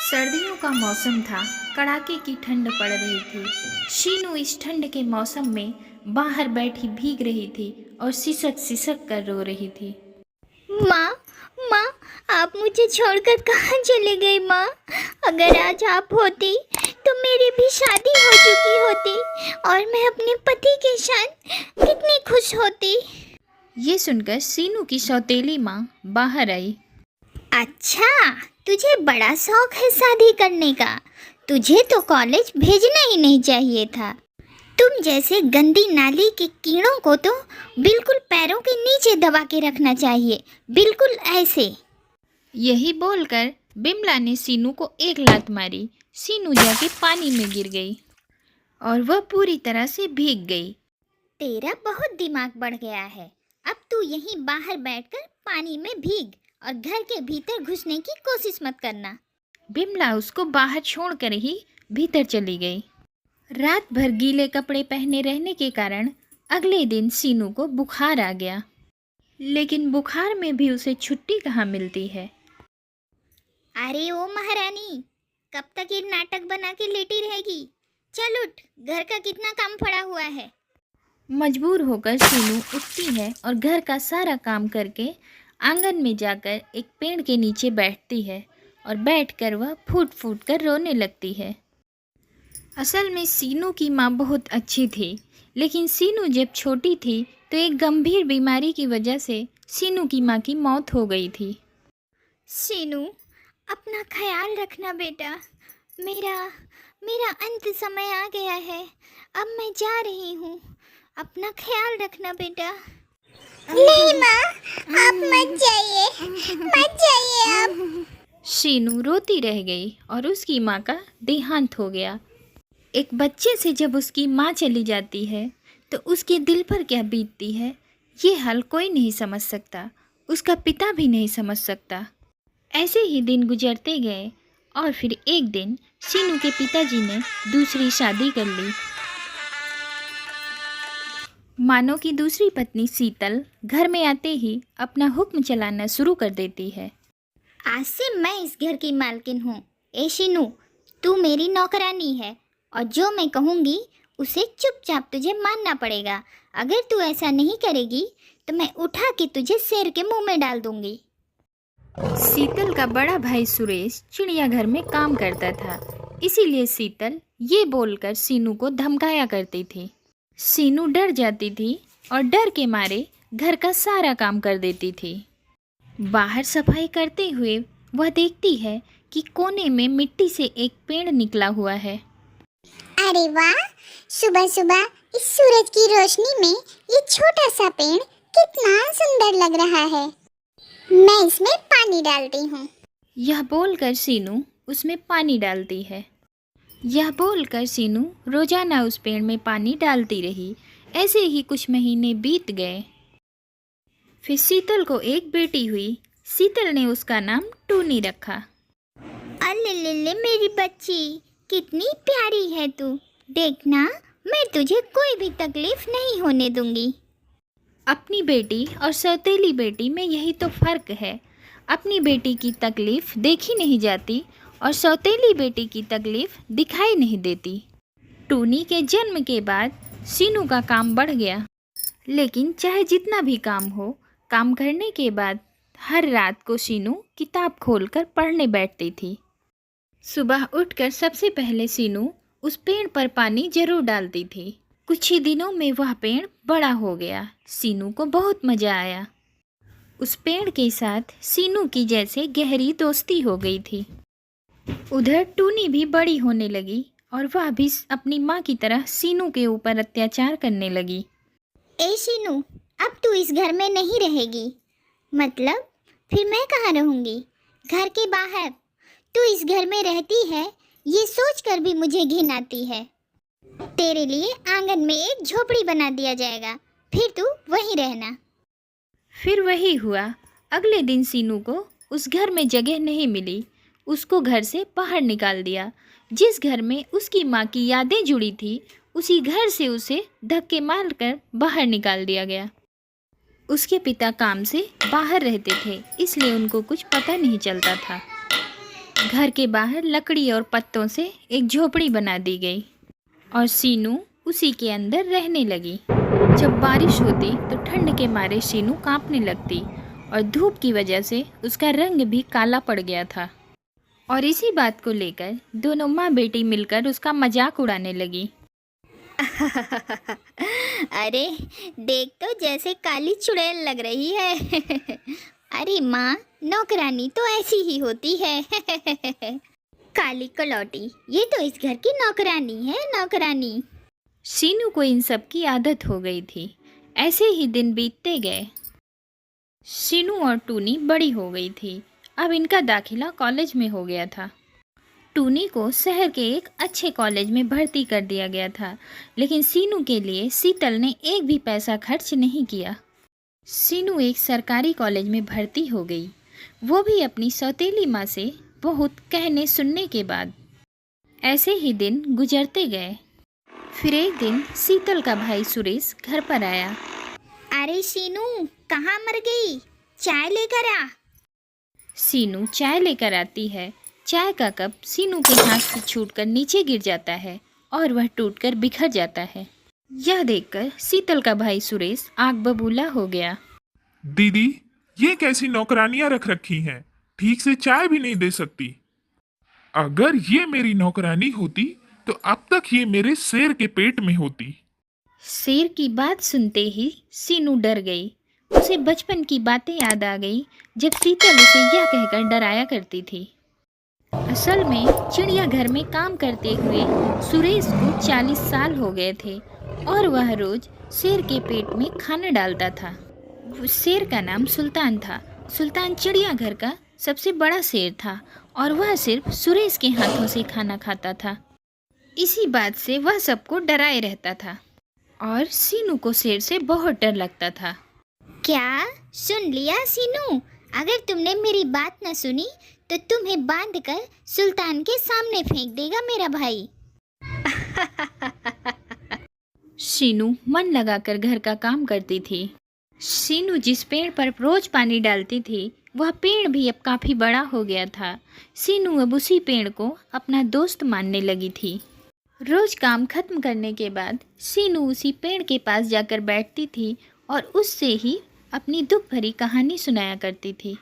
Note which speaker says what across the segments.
Speaker 1: सर्दियों का मौसम था। कड़ाके की ठंड पड़ रही थी। शीनू इस ठंड के मौसम में बाहर बैठी भीग रही थी और सिसक सिसक कर रो रही थी।
Speaker 2: माँ, माँ, आप मुझे छोड़कर कहाँ चले गई माँ? अगर आज आप होती तो मेरी भी शादी हो चुकी होती और मैं अपने पति के साथ कितनी खुश होती।
Speaker 1: ये सुनकर सीनू की सौतेली माँ बाहर आई।
Speaker 2: अच्छा, तुझे बड़ा शौक है शादी करने का। तुझे तो कॉलेज भेजना ही नहीं चाहिए था। तुम जैसे गंदी नाली के कीड़ों को तो बिल्कुल पैरों के नीचे दबा के रखना चाहिए, बिल्कुल ऐसे।
Speaker 1: यही बोलकर बिमला ने सीनू को एक लात मारी। सीनू जाके पानी में गिर गई और वह पूरी तरह से भीग गई।
Speaker 2: तेरा बहुत दिमाग बढ़ गया है। अब तू यहीं बाहर बैठकर पानी में भीग और घर के भीतर घुसने की कोशिश मत करना।
Speaker 1: बिमला उसको बाहर छोड़कर ही भीतर चली गई। रात भर गीले कपड़े पहने रहने के कारण अगले दिन सीनू को बुखार आ गया। लेकिन बुखार में भी उसे छुट्टी कहाँ मिलती है।
Speaker 2: अरे ओ महारानी, कब तक ये नाटक बना के लेटी रहेगी? चल उठ, घर का कितना काम पड़ा हुआ है।
Speaker 1: मजबूर होकर सीनू उठती है और घर का सारा काम करके आंगन में जाकर एक पेड़ के नीचे बैठती है और बैठकर वह फूट फूट कर रोने लगती है। असल में सीनू की माँ बहुत अच्छी थी, लेकिन सीनू जब छोटी थी तो एक गंभीर बीमारी की वजह से सीनू की माँ की मौत हो गई थी।
Speaker 2: सीनू, अपना ख्याल रखना बेटा। मेरा मेरा अंत समय आ गया है। अब मैं जा रही हूँ। अपना ख्याल रखना बेटा। नहीं माँ, आप मत जाइए, मत जाइए आप।
Speaker 1: सीनू रोती रह गई और उसकी माँ का देहांत हो गया। एक बच्चे से जब उसकी माँ चली जाती है तो उसके दिल पर क्या बीतती है, ये हाल कोई नहीं समझ सकता। उसका पिता भी नहीं समझ सकता। ऐसे ही दिन गुजरते गए और फिर एक दिन सीनू के पिताजी ने दूसरी शादी कर ली। मानो की दूसरी पत्नी शीतल घर में आते ही अपना हुक्म चलाना शुरू कर देती है।
Speaker 2: आज से मैं इस घर की मालकिन हूँ। ए शीनू, तू मेरी नौकरानी है और जो मैं कहूँगी उसे चुपचाप तुझे मानना पड़ेगा। अगर तू ऐसा नहीं करेगी तो मैं उठा के तुझे शेर के मुंह में डाल दूंगी।
Speaker 1: शीतल का बड़ा भाई सुरेश चिड़ियाघर में काम करता था, इसीलिए शीतल ये बोलकर सीनू को धमकाया करती थी। सीनू डर जाती थी और डर के मारे घर का सारा काम कर देती थी। बाहर सफाई करते हुए वह देखती है कि कोने में मिट्टी से एक पेड़ निकला हुआ है।
Speaker 2: अरे वाह, सुबह सुबह इस सूरज की रोशनी में ये छोटा सा पेड़ कितना सुंदर लग रहा है। मैं इसमें पानी डालती हूँ।
Speaker 1: यह बोलकर सीनू उसमें पानी डालती है। यह बोलकर सीनू रोजाना उस पेड़ में पानी डालती रही। ऐसे ही कुछ महीने बीत गए। फिर शीतल को एक बेटी हुई। शीतल ने उसका नाम टूनी रखा।
Speaker 2: अल्ले मेरी बच्ची, कितनी प्यारी है तू। देखना, मैं तुझे कोई भी तकलीफ नहीं होने दूंगी।
Speaker 1: अपनी बेटी और सौतेली बेटी में यही तो फर्क है। अपनी बेटी की तकलीफ देखी नहीं जाती और सौतेली बेटी की तकलीफ दिखाई नहीं देती। टूनी के जन्म के बाद सीनू का काम बढ़ गया, लेकिन चाहे जितना भी काम हो, काम करने के बाद हर रात को सीनू किताब खोलकर पढ़ने बैठती थी। सुबह उठकर सबसे पहले सीनू उस पेड़ पर पानी जरूर डालती थी। कुछ ही दिनों में वह पेड़ बड़ा हो गया। सीनू को बहुत मज़ा आया। उस पेड़ के साथ सीनू की जैसे गहरी दोस्ती हो गई थी। उधर टूनी भी बड़ी होने लगी और वह भी अपनी माँ की तरह सीनू के ऊपर अत्याचार करने लगी।
Speaker 2: ए शीनू, अब तू इस घर में नहीं रहेगी। मतलब फिर मैं कहाँ रहूँगी? घर के बाहर। तू इस घर में रहती है, ये सोचकर भी मुझे घिन आती है। तेरे लिए आंगन में एक झोपड़ी बना दिया जाएगा, फिर तू वहीं रहना।
Speaker 1: फिर वही हुआ। अगले दिन सीनू को उस घर में जगह नहीं मिली। उसको घर से बाहर निकाल दिया। जिस घर में उसकी माँ की यादें जुड़ी थी, उसी घर से उसे धक्के मारकर बाहर निकाल दिया गया। उसके पिता काम से बाहर रहते थे, इसलिए उनको कुछ पता नहीं चलता था। घर के बाहर लकड़ी और पत्तों से एक झोपड़ी बना दी गई और सीनू उसी के अंदर रहने लगी। जब बारिश होती तो ठंड के मारे सीनू कांपने लगती और धूप की वजह से उसका रंग भी काला पड़ गया था। और इसी बात को लेकर दोनों माँ बेटी मिलकर उसका मजाक उड़ाने लगी।
Speaker 2: अरे देख तो जैसे काली चुड़ैल लग रही है। अरे माँ, नौकरानी तो ऐसी ही होती है। काली कलौटी, ये तो इस घर की नौकरानी है, नौकरानी।
Speaker 1: सीनू को इन सब की आदत हो गई थी। ऐसे ही दिन बीतते गए। सीनू और टूनी बड़ी हो गई थी। अब इनका दाखिला कॉलेज में हो गया था। टूनी को शहर के एक अच्छे कॉलेज में भर्ती कर दिया गया था, लेकिन सीनू के लिए शीतल ने एक भी पैसा खर्च नहीं किया। सीनू एक सरकारी कॉलेज में भर्ती हो गई, वो भी अपनी सौतेली माँ से बहुत कहने सुनने के बाद। ऐसे ही दिन गुजरते गए। फिर एक दिन शीतल का भाई सुरेश घर पर आया।
Speaker 2: अरे सीनू, कहाँ मर गई? चाय लेकर आ।
Speaker 1: सीनू चाय लेकर आती है। चाय का कप सीनू के हाथ से छूटकर नीचे गिर जाता है और वह टूटकर बिखर जाता है। यह देखकर शीतल का भाई सुरेश आग बबूला हो गया।
Speaker 3: दीदी, ये कैसी नौकरानियां रख रखी हैं? ठीक से चाय भी नहीं दे सकती। अगर ये मेरी नौकरानी होती तो अब तक ये मेरे शेर के पेट में होती।
Speaker 1: शेर की बात सुनते ही सीनू डर गई। उसे बचपन की बातें याद आ गई जब शीतल उसे यह कहकर डराया करती थी। असल में चिड़ियाघर में काम करते हुए सुरेश को 40 साल हो गए थे और वह रोज शेर के पेट में खाना डालता था। शेर का नाम सुल्तान था। सुल्तान चिड़ियाघर का सबसे बड़ा शेर था और वह सिर्फ सुरेश के हाथों से खाना खाता था। इसी बात से वह सबको डराए रहता था और सीनू को शेर से बहुत डर लगता था।
Speaker 2: क्या सुन लिया सीनू? अगर तुमने मेरी बात न सुनी तो तुम्हें बांधकर सुल्तान के सामने फेंक देगा मेरा भाई।
Speaker 1: सीनू मन लगाकर घर का काम करती थी। सीनू जिस पेड़ पर रोज पानी डालती थी वह पेड़ भी अब काफ़ी बड़ा हो गया था। सीनू अब उसी पेड़ को अपना दोस्त मानने लगी थी। रोज काम खत्म करने के बाद सीनू उसी पेड़ के पास जाकर बैठती थी और उससे ही अपनी दुख भरी कहानी सुनाया करती थी।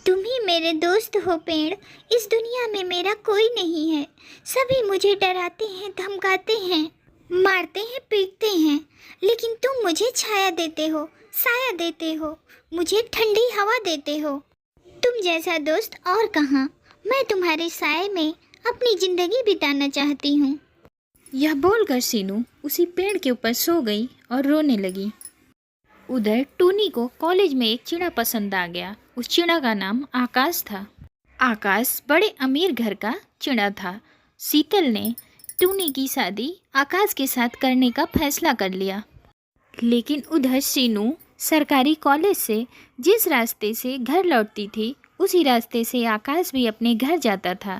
Speaker 2: तुम ही मेरे दोस्त हो पेड़। इस दुनिया में मेरा कोई नहीं है। सभी मुझे डराते हैं, धमकाते हैं, मारते हैं, पीटते हैं, लेकिन तुम मुझे छाया देते हो, साया देते हो, मुझे ठंडी हवा देते हो। तुम जैसा दोस्त और कहाँ। मैं तुम्हारे साए में अपनी जिंदगी बिताना चाहती हूँ।
Speaker 1: यह बोलकर सीनू उसी पेड़ के ऊपर सो गई और रोने लगी। उधर टूनी को कॉलेज में एक चिड़ा पसंद आ गया। उस चिड़ा का नाम आकाश था। आकाश बड़े अमीर घर का चिड़ा था। शीतल ने टूनी की शादी आकाश के साथ करने का फैसला कर लिया। लेकिन उधर सीनू सरकारी कॉलेज से जिस रास्ते से घर लौटती थी उसी रास्ते से आकाश भी अपने घर जाता था।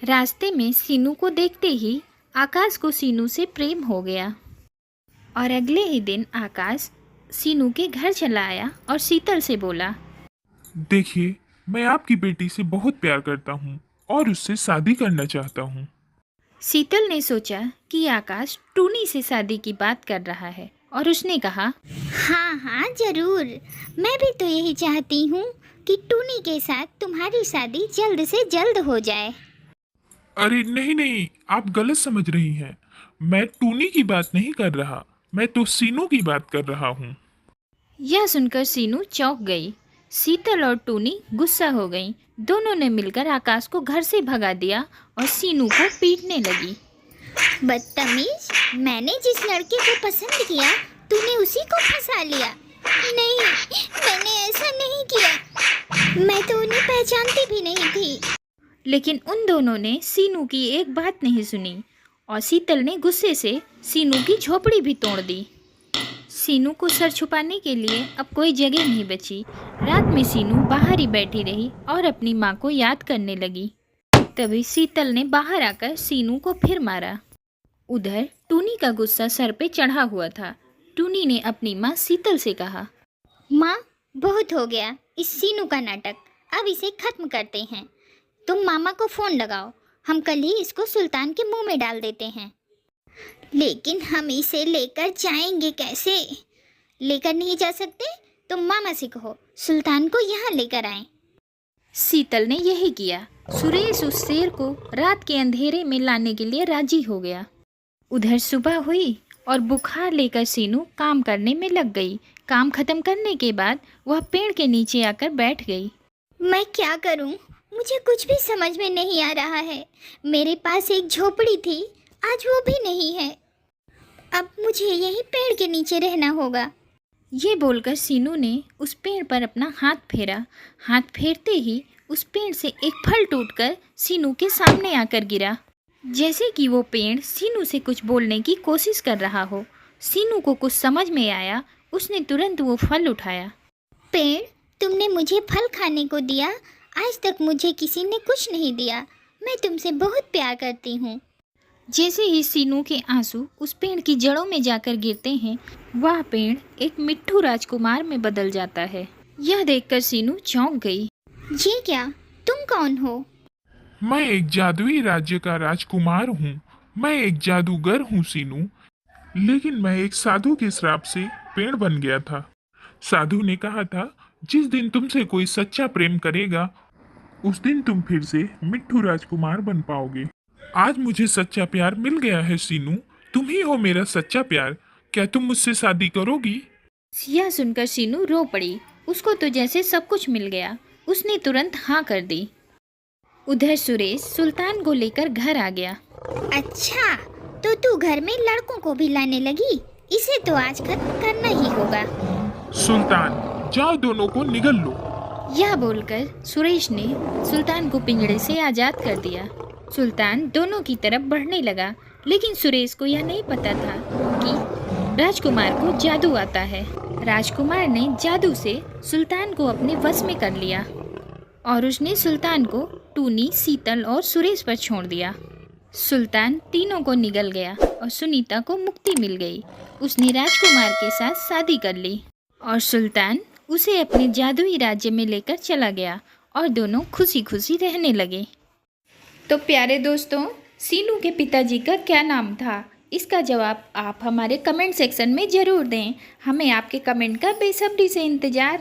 Speaker 1: रास्ते में सीनू को देखते ही आकाश को सीनू से प्रेम हो गया और अगले ही दिन आकाश सीनू के घर चला आया और शीतल से बोला,
Speaker 3: देखिए, मैं आपकी बेटी से बहुत प्यार करता हूँ और उससे शादी करना चाहता हूँ।
Speaker 1: शीतल ने सोचा कि आकाश टूनी से शादी की बात कर रहा है और उसने कहा,
Speaker 2: हाँ हाँ जरूर, मैं भी तो यही चाहती हूँ कि टूनी के साथ तुम्हारी शादी जल्द से जल्द हो जाए।
Speaker 3: अरे नहीं नहीं, आप गलत समझ रही हैं। मैं टूनी की बात नहीं कर रहा, मैं तो सीनू की बात कर रहा हूँ।
Speaker 1: यह सुनकर सीनू चौंक गई। शीतल और टूनी गुस्सा हो गईं। दोनों ने मिलकर आकाश को घर से भगा दिया और सीनू को पीटने लगी।
Speaker 2: बदतमीज, मैंने जिस लड़के को पसंद किया तूने उसी को फंसा लिया। नहीं, मैंने ऐसा नहीं किया। मैं तो उन्हें पहचानती भी नहीं थी।
Speaker 1: लेकिन उन दोनों ने सीनू की एक बात नहीं सुनी और शीतल ने गुस्से से सीनू की झोपड़ी भी तोड़ दी। सीनू को सर छुपाने के लिए अब कोई जगह नहीं बची। रात में सीनू बाहर ही बैठी रही और अपनी माँ को याद करने लगी। तभी शीतल ने बाहर आकर सीनू को फिर मारा। उधर टूनी का गुस्सा सर पे चढ़ा हुआ था। टूनी ने अपनी माँ शीतल से कहा,
Speaker 2: माँ, बहुत हो गया इस सीनू का नाटक। अब इसे खत्म करते हैं। तुम मामा को फ़ोन लगाओ, हम कल ही इसको सुल्तान के मुंह में डाल देते हैं। लेकिन हम इसे लेकर जाएंगे कैसे? लेकर नहीं जा सकते? तुम मामा से कहो सुल्तान को यहाँ लेकर आए।
Speaker 1: शीतल ने यही किया। सुरेश उस शेर को रात के अंधेरे में लाने के लिए राजी हो गया। उधर सुबह हुई और बुखार लेकर सीनू काम करने में लग गई। काम खत्म करने के बाद वह पेड़ के नीचे आकर बैठ गई।
Speaker 2: मैं क्या करूं? मुझे कुछ भी समझ में नहीं आ रहा है। मेरे पास एक झोपड़ी थी, आज वो भी नहीं है। अब मुझे यहीं पेड़ के नीचे रहना होगा।
Speaker 1: ये बोलकर सीनू ने उस पेड़ पर अपना हाथ फेरा। हाथ फेरते ही उस पेड़ से एक फल टूटकर सीनू के सामने आकर गिरा, जैसे कि वो पेड़ सीनू से कुछ बोलने की कोशिश कर रहा हो। सीनू को कुछ समझ में आया, उसने तुरंत वो फल उठाया।
Speaker 2: पेड़, तुमने मुझे फल खाने को दिया, आज तक मुझे किसी ने कुछ नहीं दिया। मैं तुमसे बहुत प्यार करती हूँ।
Speaker 1: जैसे ही सीनू के आंसू उस पेड़ की जड़ों में जाकर गिरते हैं, वह पेड़ एक मिट्ठू राजकुमार में बदल जाता है। यह देखकर सीनू चौंक गई।
Speaker 2: ये क्या? तुम कौन हो?
Speaker 3: मैं एक जादुई राज्य का राजकुमार हूँ। मैं एक जादूगर हूँ सीनू, लेकिन मैं एक साधु के श्राप से पेड़ बन गया था। साधु ने कहा था, जिस दिन तुमसे कोई सच्चा प्रेम करेगा उस दिन तुम फिर से मिट्ठू राजकुमार बन पाओगे। आज मुझे सच्चा प्यार मिल गया है सीनू, तुम ही हो मेरा सच्चा प्यार। क्या तुम मुझसे शादी करोगी?
Speaker 1: यह सुनकर सीनू रो पड़ी। उसको तो जैसे सब कुछ मिल गया। उसने तुरंत हाँ कर दी। उधर सुरेश सुल्तान को लेकर घर आ गया।
Speaker 2: अच्छा, तो तू घर में लड़कों को भी लाने लगी? इसे तो आज खत्म करना ही होगा।
Speaker 3: सुल्तान, जाओ दोनों को निगल लो।
Speaker 1: यह बोलकर सुरेश ने सुल्तान को पिंजड़े से आज़ाद कर दिया। सुल्तान दोनों की तरफ बढ़ने लगा, लेकिन सुरेश को यह नहीं पता था कि राजकुमार को जादू आता है। राजकुमार ने जादू से सुल्तान को अपने वश में कर लिया और उसने सुल्तान को टूनी, शीतल और सुरेश पर छोड़ दिया। सुल्तान तीनों को निगल गया और सुनीता को मुक्ति मिल गई। उसने राजकुमार के साथ शादी कर ली और सुल्तान उसे अपने जादुई राज्य में लेकर चला गया और दोनों खुशी खुशी रहने लगे। तो प्यारे दोस्तों, सीनू के पिताजी का क्या नाम था? इसका जवाब आप हमारे कमेंट सेक्शन में ज़रूर दें। हमें आपके कमेंट का बेसब्री से इंतज़ार